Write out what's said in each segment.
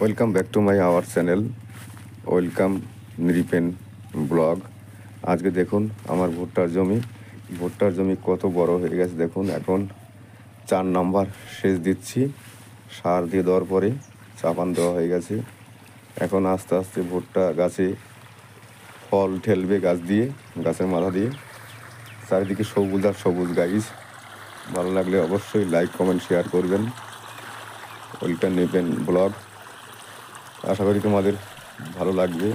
Welcome back to my our channel. Welcome Nripen blog. আজকে দেখুন আমার ভুট্টার জমি কত বড় হয়ে গেছে দেখুন। এখন 4 নাম্বার সেচ দিচ্ছি, সার দিয়ে দেওয়ার পরে চাপান দেওয়া হয়ে গেছে। এখন আস্তে আস্তে ভুট্টা গাছে ফল ঠেলবে, গাছের মাথা দিয়ে। চারিদিকে সবুজ আর সবুজ গাইজ। ভালো লাগলে অবশ্যই লাইক কমেন্ট শেয়ার করবেন। Welcome Nripen blog. আশা করি তোমাদের ভালো লাগবে।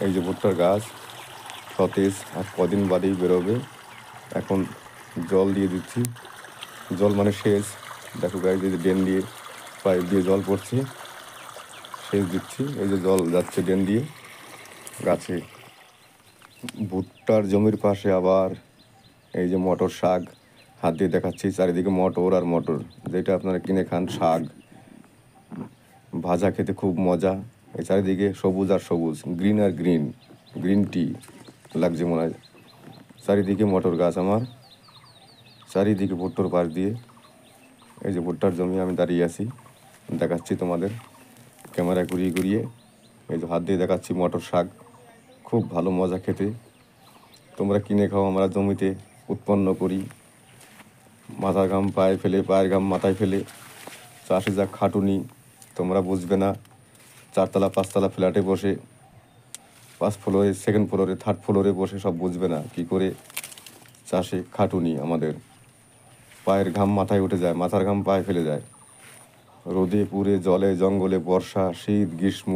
এই যে ভুট্টার গাছ সতেজ, আর কদিন বাদেই বেরোবে। এখন জল দিয়ে দিচ্ছি, জল মানে সেচ। দেখো গাছ দিয়ে ড্রেন দিয়ে পাইপ দিয়ে জল পড়ছে, সেচ দিচ্ছি। এই যে জল যাচ্ছে ড্রেন দিয়ে গাছে। ভুট্টার জমির পাশে আবার এই যে মটর শাক, হাত দিয়ে দেখাচ্ছি, চারিদিকে মটর আর মটর, যেটা আপনারা কিনে খান শাক, ভাজা খেতে খুব মজা। এই চারিদিকে সবুজ আর সবুজ, গ্রিন আর গ্রিন, গ্রিন টি লাগছে মনে হয়। চারিদিকে মটর গাছ আমার, চারিদিকে ভুট্টোর পাশ দিয়ে। এই যে ভুট্টার জমি, আমি দাঁড়িয়ে আছি, দেখাচ্ছি তোমাদের ক্যামেরা ঘুরিয়ে ঘুরিয়ে। এই যে হাত দিয়ে দেখাচ্ছি মটর শাক, খুব ভালো মজা খেতে। তোমরা কিনে খাও, আমরা জমিতে উৎপন্ন করি। মাথার ঘাম পায়ে ফেলে, পায়ের ঘাম মাথায় ফেলে চাষে যা খাটুনি তোমরা বুঝবে না। 4তলা 5তলা ফ্ল্যাটে বসে, 5 ফ্লোরে, 2nd ফ্লোরে, 3rd ফ্লোরে বসে সব বুঝবে না কি করে চাষে খাটুনি আমাদের। পায়ের ঘাম মাথায় উঠে যায়, মাথার ঘাম পায়ে ফেলে যায়। রোদে পুড়ে, জলে জঙ্গলে, বর্ষা শীত গ্রীষ্ম,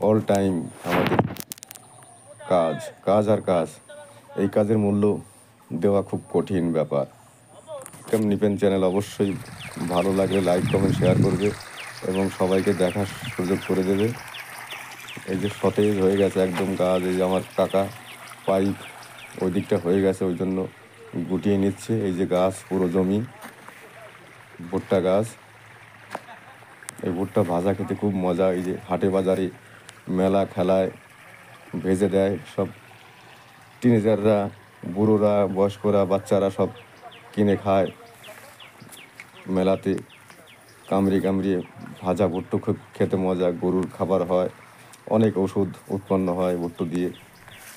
অল টাইম আমাদের কাজ, কাজ আর কাজ। এই কাজের মূল্য দেওয়া খুব কঠিন ব্যাপার। নিপেন চ্যানেল অবশ্যই ভালো লাগলে লাইক কমেন্ট শেয়ার করবে এবং সবাইকে দেখার সুযোগ করে দেবে। এই যে সতেজ হয়ে গেছে একদম গাছ। এই যে আমার কাকা পাইপ ওই দিকটা হয়ে গেছে, ওই জন্য গুটিয়ে নিচ্ছে। এই যে গাছ, পুরো জমি ভুট্টা গাছ। এই ভুট্টা ভাজা খেতে খুব মজা। এই যে হাটে বাজারে মেলা খেলায় ভেজে দেয় সব, টিনেজাররা, বুড়োরা, বয়স্করা, বাচ্চারা সব কিনে খায় মেলাতে। কামড়িয়ে কামড়িয়ে ভাজা ভুট্টো খুব খেতে মজা, গরুর খাবার হয়, অনেক ওষুধ উৎপন্ন হয় ভুট্টো দিয়ে।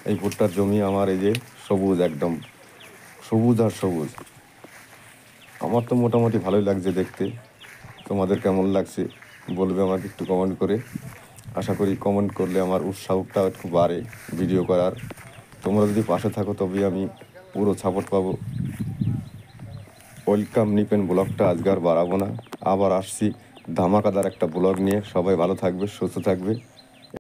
এই ভুট্টার জমি আমার, এই যে সবুজ, একদম সবুজ আর সবুজ। আমার তো মোটামুটি ভালোই লাগছে দেখতে। তোমাদের কেমন লাগছে বলবে আমাকে একটু কমেন্ট করে। আশা করি কমেন্ট করলে আমার উৎসাহটা একটু বাড়ে ভিডিও করার। তোমরা যদি পাশে থাকো তবে আমি পুরো সাপোর্ট পাবো। ওয়েলকাম নিপেন ব্লগটা আজকে আর বাড়াবো না, আবার আসছি ধামাকাদার একটা ব্লগ নিয়ে। সবাই ভালো থাকবে, সুস্থ থাকবে।